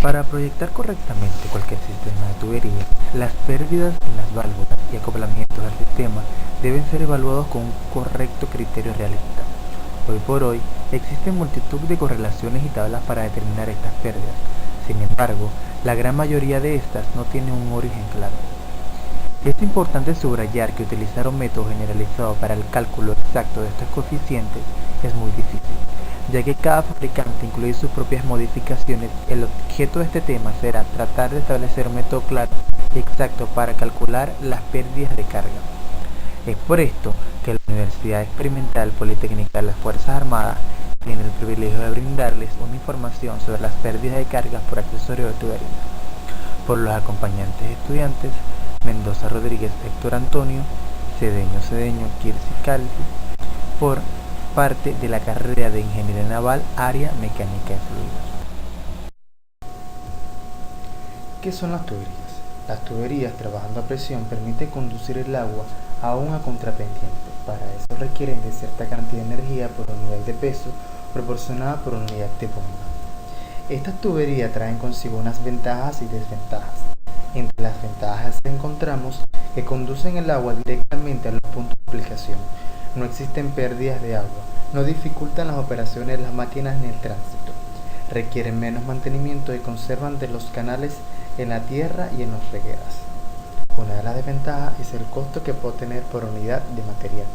Para proyectar correctamente cualquier sistema de tubería, las pérdidas en las válvulas y acoplamientos del sistema deben ser evaluados con un correcto criterio realista. Hoy por hoy, existen multitud de correlaciones y tablas para determinar estas pérdidas. Sin embargo, la gran mayoría de estas no tienen un origen claro. Es importante subrayar que utilizar un método generalizado para el cálculo exacto de estos coeficientes es muy difícil, ya que cada fabricante incluye sus propias modificaciones. El objeto de este tema será tratar de establecer un método claro y exacto para calcular las pérdidas de carga. Es por esto que la Universidad Experimental Politécnica de las Fuerzas Armadas tiene el privilegio de brindarles una información sobre las pérdidas de carga por accesorio de tubería. Por los acompañantes estudiantes, Mendoza Rodríguez Héctor Antonio, Cedeño Kirsi Calvi, por parte de la carrera de Ingeniería Naval, área Mecánica de Fluidos. ¿Qué son las tuberías? Las tuberías, trabajando a presión, permiten conducir el agua aún a contrapendiente. Para eso requieren de cierta cantidad de energía por unidad de peso proporcionada por unidad de bomba. Estas tuberías traen consigo unas ventajas y desventajas. Entre las ventajas encontramos que conducen el agua directamente a los puntos de aplicación. No existen pérdidas de agua, no dificultan las operaciones de las máquinas ni el tránsito. Requieren menos mantenimiento y conservan de los canales en la tierra y en las regueras. Una de las desventajas es el costo que puede tener por unidad de material.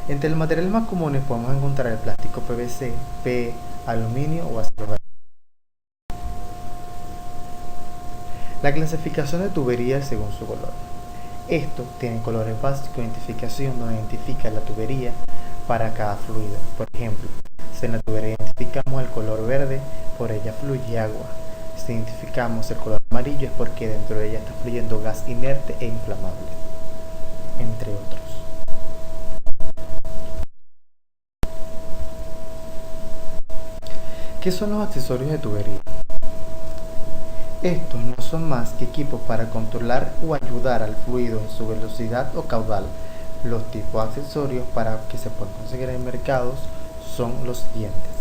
Entre los materiales más comunes podemos encontrar el plástico PVC, PE, aluminio o acero. La clasificación de tuberías según su color. Esto tiene colores básicos de identificación donde identifica la tubería para cada fluido. Por ejemplo, si en la tubería identificamos el color verde, por ella fluye agua. Si identificamos el color amarillo es porque dentro de ella está fluyendo gas inerte e inflamable, entre otros. ¿Qué son los accesorios de tubería? Estos no son más que equipos para controlar o ayudar al fluido en su velocidad o caudal. Los tipos de accesorios para que se puedan conseguir en mercados son los siguientes.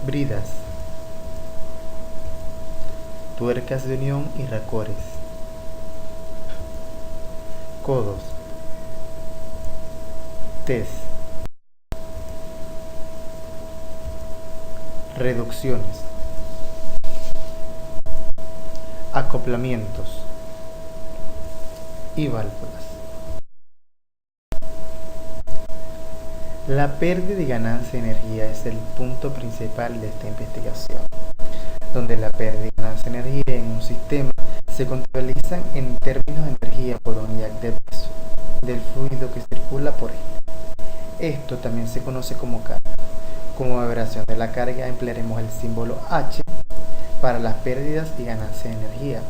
Bridas, tuercas de unión y racores, codos, tes, reducciones, acoplamientos y válvulas. La pérdida y ganancia de energía es el punto principal de esta investigación, donde la pérdida y ganancia de energía en un sistema se contabilizan en términos de energía por unidad de peso del fluido que circula por él. Esto también se conoce como carga. Como aberración de la carga emplearemos el símbolo H para las pérdidas y ganancia de energía,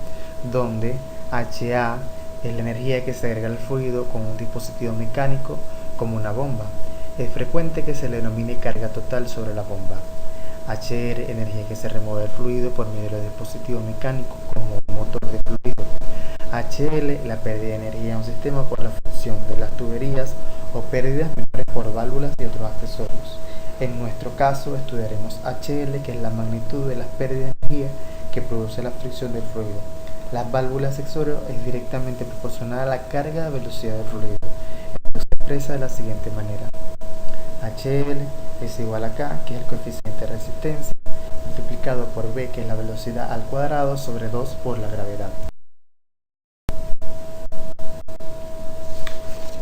donde HA es la energía que se agrega al fluido con un dispositivo mecánico como una bomba. Es frecuente que se le denomine carga total sobre la bomba. HR, energía que se remueve del fluido por medio del dispositivo mecánico como un motor de fluido. HL, la pérdida de energía en un sistema por la fricción de las tuberías o pérdidas menores por válvulas y otros accesorios. En nuestro caso estudiaremos HL, que es la magnitud de las pérdidas de energía que produce la fricción del fluido. Las válvulas accesorios es directamente proporcional a la carga de velocidad del fluido. Esto se expresa de la siguiente manera. HL es igual a K, que es el coeficiente de resistencia, multiplicado por V, que es la velocidad al cuadrado, sobre 2 por la gravedad.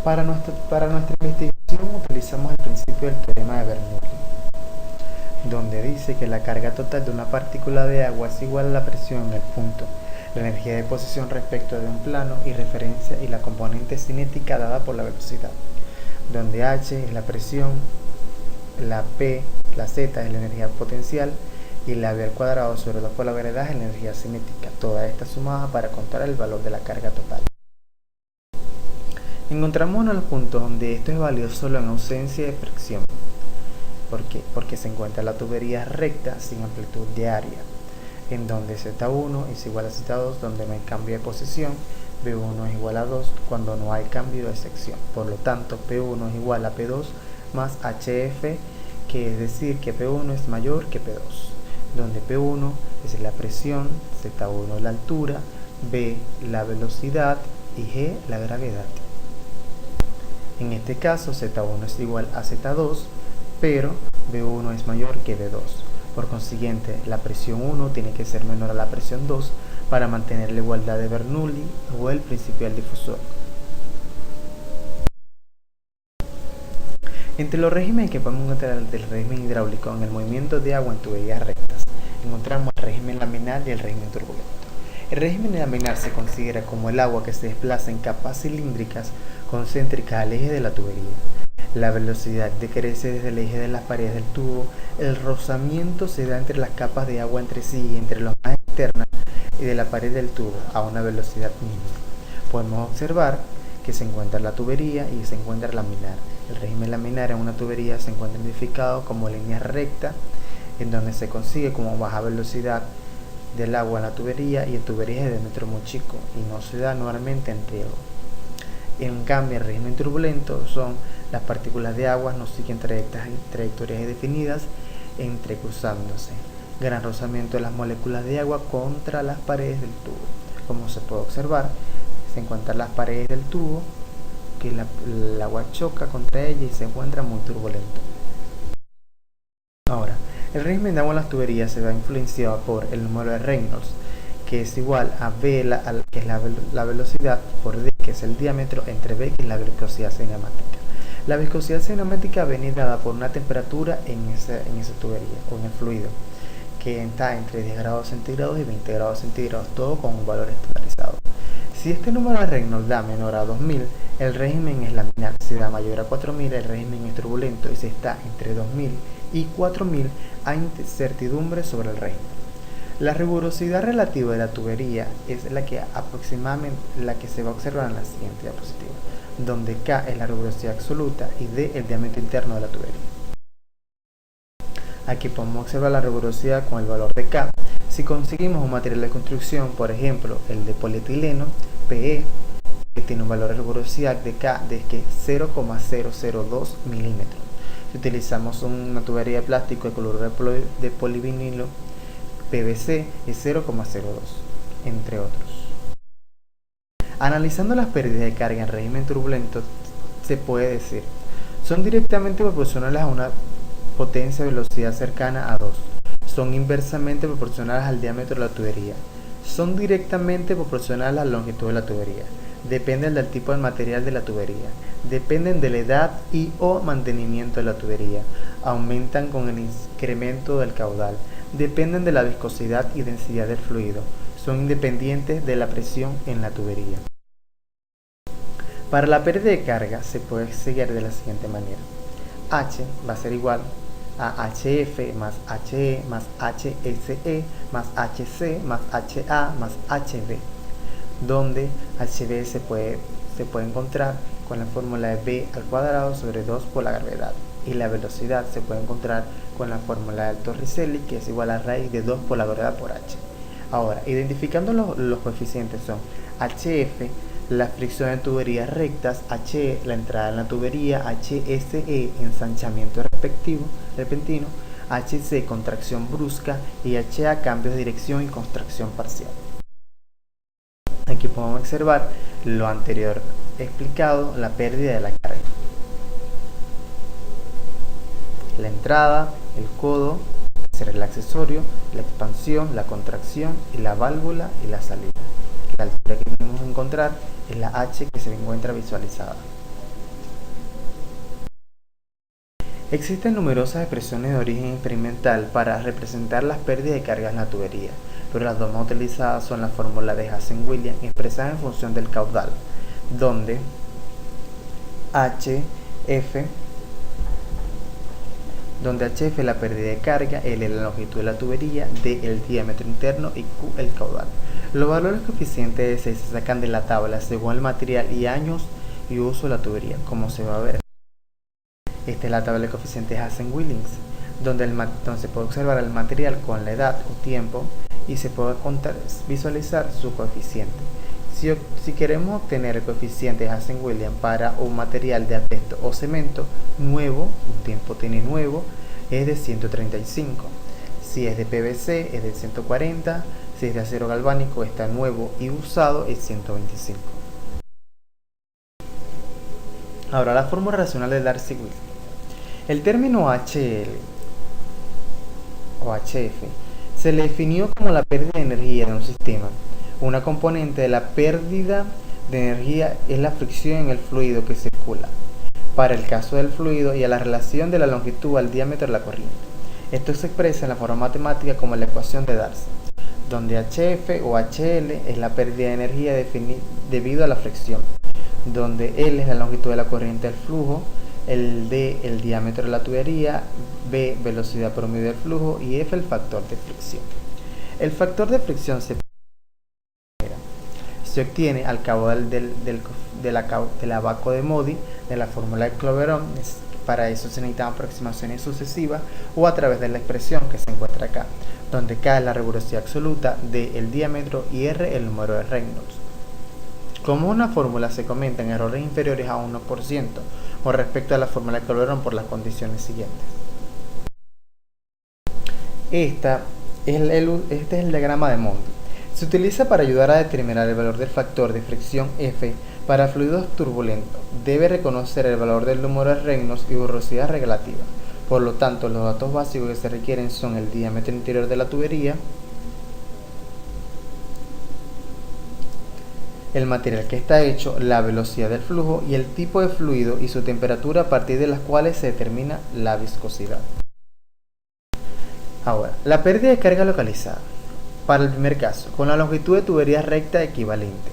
Para nuestra investigación utilizamos el principio del teorema de Bernoulli, donde dice que la carga total de una partícula de agua es igual a la presión en el punto, la energía de posición respecto de un plano y referencia y la componente cinética dada por la velocidad, donde H es la presión, la P, la Z es la energía potencial y la V al cuadrado sobre 2 por la gravedad es la energía cinética, toda esta sumada para contar el valor de la carga total. Encontramos uno de los puntos donde esto es válido solo en ausencia de fricción. ¿Por qué? Porque se encuentra la tubería recta sin amplitud de área, en donde Z1 es igual a Z2 donde no hay cambio de posición, B1 es igual a 2 cuando no hay cambio de sección. Por lo tanto, P1 es igual a P2 más HF, que es decir que P1 es mayor que P2, donde P1 es la presión, Z1 la altura, B la velocidad y G la gravedad. En este caso Z1 es igual a Z2, pero B1 es mayor que B2. Por consiguiente, la presión 1 tiene que ser menor a la presión 2 para mantener la igualdad de Bernoulli o el principio del difusor. Entre los regímenes que podemos encontrar del régimen hidráulico en el movimiento de agua en tuberías rectas, encontramos el régimen laminar y el régimen turbulento. El régimen laminar se considera como el agua que se desplaza en capas cilíndricas concéntricas al eje de la tubería. La velocidad decrece desde el eje de las paredes del tubo, el rozamiento se da entre las capas de agua entre sí y entre las más externas y de la pared del tubo a una velocidad mínima. Podemos observar que se encuentra la tubería y se encuentra el laminar. El régimen laminar en una tubería se encuentra identificado como línea recta, en donde se consigue como baja velocidad del agua en la tubería y en tuberías de diámetro muy chico y no se da normalmente en riego. En cambio, el régimen turbulento son las partículas de agua no siguen trayectorias definidas entrecruzándose. Gran rozamiento de las moléculas de agua contra las paredes del tubo. Como se puede observar, se encuentran las paredes del tubo, que el agua choca contra ella y se encuentra muy turbulento. Ahora, el régimen de agua en las tuberías se va influenciado por el número de Reynolds, que es igual a V, que es la velocidad, por D, que es el diámetro, entre B, que es la viscosidad cinemática. La viscosidad cinemática viene dada por una temperatura en esa tubería o en el fluido, que está entre 10 grados centígrados y 20 grados centígrados, todo con un valor estandarizado. Si este número de Reynolds da menor a 2000, el régimen es laminar. Si da mayor a 4000, el régimen es turbulento. Y si está entre 2000 y 4000, hay incertidumbre sobre el régimen. La rigurosidad relativa de la tubería es la que aproximadamente se va a observar en la siguiente diapositiva, donde K es la rigurosidad absoluta y D el diámetro interno de la tubería. Aquí podemos observar la rigurosidad con el valor de K. Si conseguimos un material de construcción, por ejemplo el de polietileno, PE, que tiene un valor de rigurosidad de K de 0,002 milímetros. Si utilizamos una tubería de plástico de cloruro de polivinilo, PVC es 0,02, entre otros. Analizando las pérdidas de carga en régimen turbulento, se puede decir, son directamente proporcionales a una potencia de velocidad cercana a 2, son inversamente proporcionales al diámetro de la tubería, son directamente proporcionales a la longitud de la tubería, dependen del tipo de material de la tubería, dependen de la edad y o mantenimiento de la tubería, aumentan con el incremento del caudal, dependen de la viscosidad y densidad del fluido, son independientes de la presión en la tubería. Para la pérdida de carga se puede seguir de la siguiente manera. H va a ser igual a HF más HE más HSE más HC más HA más HB, donde HB se puede encontrar con la fórmula de B al cuadrado sobre 2 por la gravedad, y la velocidad se puede encontrar con la fórmula de Torricelli, que es igual a raíz de 2 por la gravedad por H. Ahora, identificando los coeficientes son HF, la fricción en tuberías rectas, HE, la entrada en la tubería, HSE, ensanchamiento repentino, HC, contracción brusca, y HA, cambios de dirección y contracción parcial. Aquí podemos observar lo anterior explicado, la pérdida de la carga. La entrada, el codo, que será el accesorio, la expansión, la contracción y la válvula y la salida. La altura que podemos encontrar es la H que se encuentra visualizada. Existen numerosas expresiones de origen experimental para representar las pérdidas de cargas en la tubería, pero las dos más utilizadas son la fórmula de Hazen-Williams expresada en función del caudal, donde HF es la pérdida de carga, L es la longitud de la tubería, D el diámetro interno y Q el caudal. Los valores coeficientes de C se sacan de la tabla según el material y años y uso de la tubería, como se va a ver. Esta es la tabla de coeficientes Hazen-Williams, donde se puede observar el material con la edad o tiempo y se puede visualizar su coeficiente. Si queremos obtener el coeficiente Hazen-Williams para un material de asbesto o cemento nuevo, un tiempo tiene nuevo, es de 135. Si es de PVC es de 140, si es de acero galvánico está nuevo y usado es 125. Ahora la fórmula racional de Darcy-Weisbach. El término HL o HF se le definió como la pérdida de energía de un sistema. Una componente de la pérdida de energía es la fricción en el fluido que circula, para el caso del fluido, y a la relación de la longitud al diámetro de la corriente. Esto se expresa en la forma matemática como la ecuación de Darcy, donde HF o HL es la pérdida de energía debido a la fricción, donde L es la longitud de la corriente del flujo, el D el diámetro de la tubería, B velocidad promedio del flujo y F el factor de fricción. El factor de fricción se obtiene al cabo del abaco de Modi de la fórmula de Cloveron. Para eso se necesitan aproximaciones sucesivas o a través de la expresión que se encuentra acá, donde K es la rigurosidad absoluta, D el diámetro y R el número de Reynolds. Como una fórmula se comentan errores inferiores a 1% con respecto a la fórmula de Cloveron por las condiciones siguientes. Este es el diagrama de Monti. Se utiliza para ayudar a determinar el valor del factor de fricción F para fluidos turbulentos. Debe reconocer el valor del número de Reynolds y velocidad relativa. Por lo tanto, los datos básicos que se requieren son el diámetro interior de la tubería, el material que está hecho, la velocidad del flujo y el tipo de fluido y su temperatura, a partir de las cuales se determina la viscosidad. Ahora, la pérdida de carga localizada. Para el primer caso, con la longitud de tubería recta equivalente,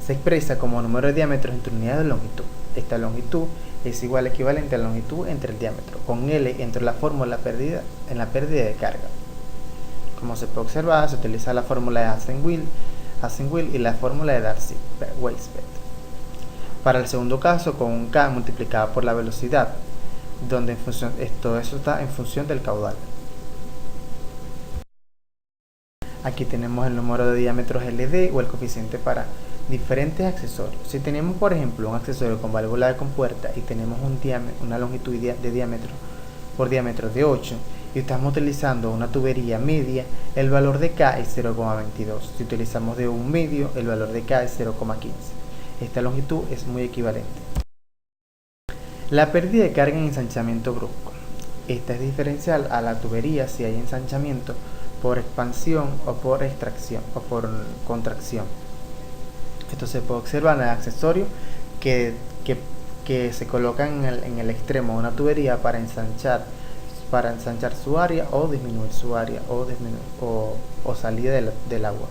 se expresa como número de diámetros entre unidades de longitud. Esta longitud es igual equivalente a la longitud entre el diámetro, con L entre la fórmula en la pérdida de carga. Como se puede observar, se utiliza la fórmula de Hasen-Weil y la fórmula de Darcy-Weisbach. Para el segundo caso, con un K multiplicado por la velocidad, donde todo eso está en función del caudal. Aquí tenemos el número de diámetros LD o el coeficiente para diferentes accesorios. Si tenemos, por ejemplo, un accesorio con válvula de compuerta y tenemos una longitud de diámetro por diámetro de 8 y estamos utilizando una tubería media, el valor de K es 0,22. Si utilizamos de un medio, el valor de K es 0,15. Esta longitud es muy equivalente. La pérdida de carga en ensanchamiento brusco. Esta es diferencial a la tubería si hay ensanchamiento por expansión o por extracción o por contracción. Esto se puede observar en el accesorio que se colocan en el extremo de una tubería para ensanchar su área o disminuir su área o salida del agua.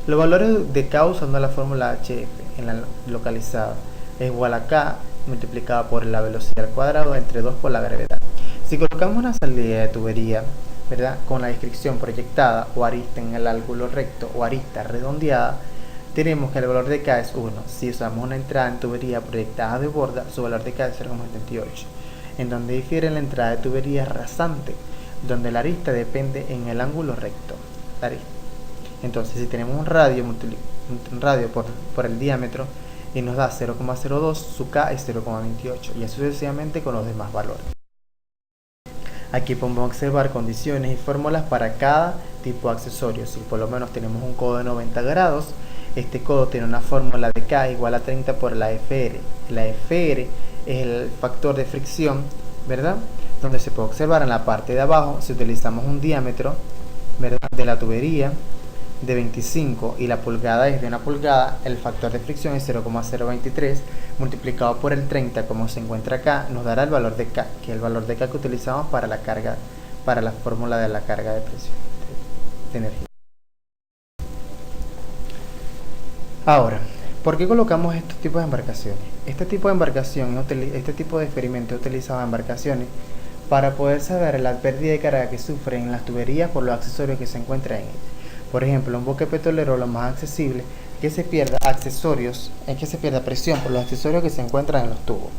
Los valores de K usando la fórmula HF en la localizada es igual a K multiplicado por la velocidad al cuadrado entre 2 por la gravedad. Si colocamos una salida de tubería, ¿verdad?, con la descripción proyectada o arista en el ángulo recto o arista redondeada, tenemos que el valor de K es 1. Si usamos una entrada en tubería proyectada de borda, su valor de K es 0,78. En donde difiere la entrada de tubería rasante, donde la arista depende en el ángulo recto. Entonces, si tenemos un radio por el diámetro y nos da 0,02, su K es 0,28 y así sucesivamente con los demás valores. Aquí podemos observar condiciones y fórmulas para cada tipo de accesorio. Si por lo menos tenemos un codo de 90 grados, este codo tiene una fórmula de K igual a 30 por la FR. La FR es el factor de fricción, ¿verdad?, donde se puede observar en la parte de abajo, si utilizamos un diámetro, ¿verdad?, de la tubería de 25 y la pulgada es de 1 pulgada, el factor de fricción es 0,023 multiplicado por el 30 como se encuentra acá, nos dará el valor de K, que es el valor de K que utilizamos para la carga, para la fórmula de la carga de presión de energía. Ahora, ¿por qué colocamos estos tipos de embarcaciones? Este tipo de experimento es utilizado en embarcaciones para poder saber la pérdida de carga que sufren en las tuberías por los accesorios que se encuentran en ellas. Por ejemplo, un buque petrolero, lo más accesible es que se pierda presión por los accesorios que se encuentran en los tubos.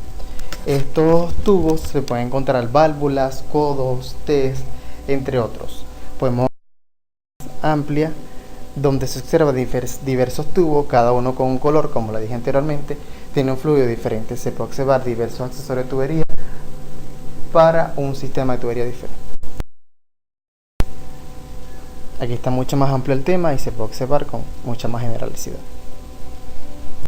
Estos tubos se pueden encontrar válvulas, codos, T's, entre otros. Podemos ver una amplia donde se observa diversos tubos, cada uno con un color, como lo dije anteriormente, tiene un fluido diferente. Se puede observar diversos accesorios de tubería para un sistema de tubería diferente. Aquí está mucho más amplio el tema y se puede observar con mucha más generalicidad.